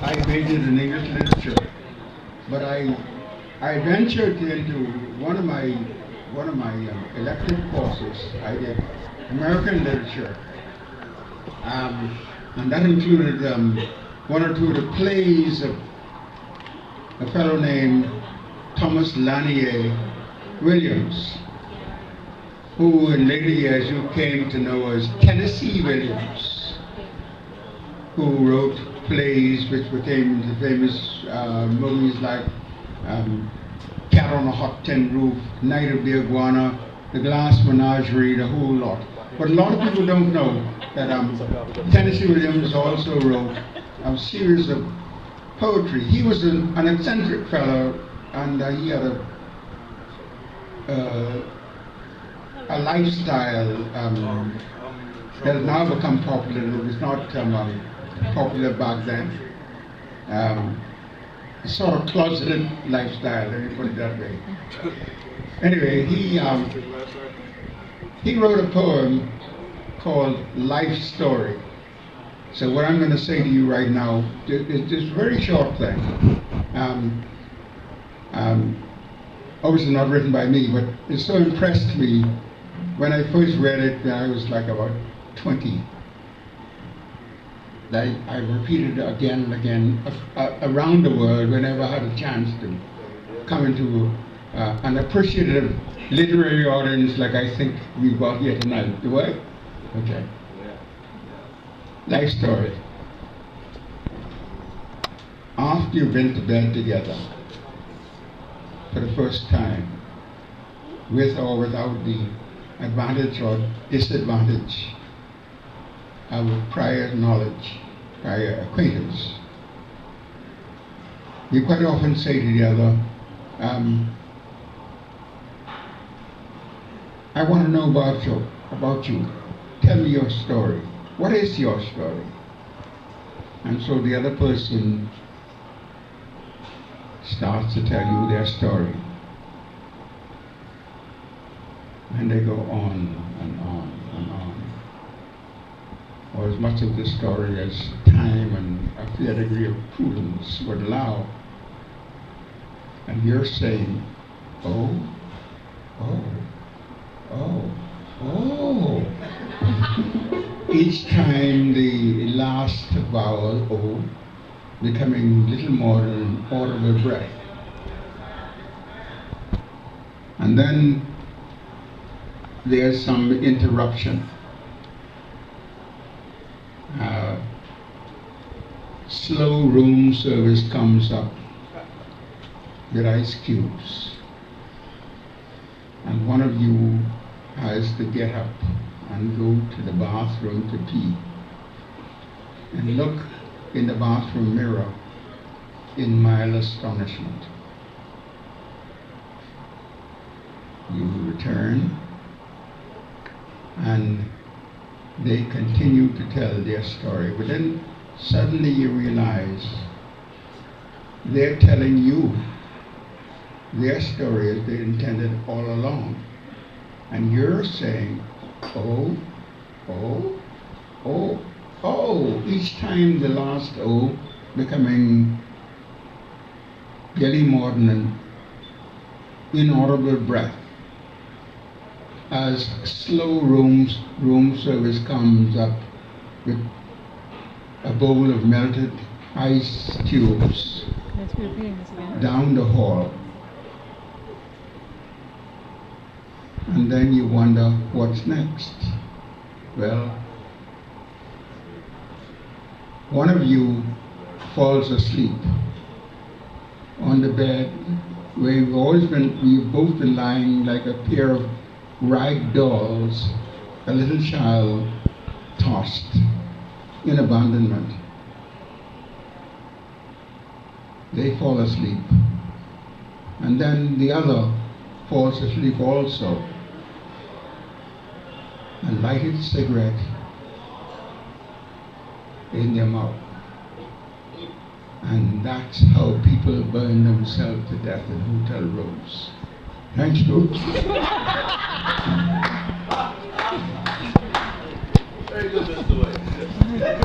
I majored in English literature, but I ventured into one of my elective courses. I did American literature, and that included one or two of the plays of a fellow named Thomas Lanier Williams, who in later years you came to know as Tennessee Williams, who wrote plays which became the famous movies like Cat on a Hot Tin Roof, Night of the Iguana, The Glass Menagerie, the whole lot. But a lot of people don't know that Tennessee Williams also wrote a series of poetry. He was an eccentric fellow, and he had a lifestyle that has now become popular. It was not popular back then. A sort of closeted lifestyle, let me put it that way. Anyway, he wrote a poem called Life Story. So what I'm going to say to you right now is this very short thing. Obviously not written by me, but it so impressed me when I first read it when I was like about 20. I repeated it again and again around the world whenever I had a chance to come into an appreciative literary audience like I think we've got here tonight. Do I? Okay. Life story. After you've been to bed together for the first time, with or without the advantage or disadvantage of prior knowledge, prior acquaintance, you quite often say to the other, I want to know about you. Tell me your story. What is your story? And so the other person starts to tell you their story. And they go on and on and on. Or as much of the story as time and a fair degree of prudence would allow. And you're saying, oh, oh, oh, oh. Each time the last vowel, oh, becoming little more than an audible breath. And then there's some interruption. Slow room service comes up with ice cubes, and one of you has to get up and go to the bathroom to pee and look in the bathroom mirror in mild astonishment. You return and they continue to tell their story, but then suddenly you realize they're telling you their story as they intended all along. And you're saying, oh, oh, oh, oh, each time the last oh becoming barely more than an inaudible breath as slow room service comes up with a bowl of melted ice cubes down the hall. And then you wonder what's next. Well, one of you falls asleep on the bed where we've both been lying like a pair of rag dolls, a little child tossed in abandonment. They fall asleep. And then the other falls asleep also. A lighted cigarette in their mouth. And that's how people burn themselves to death in hotel rooms. Thanks, folks.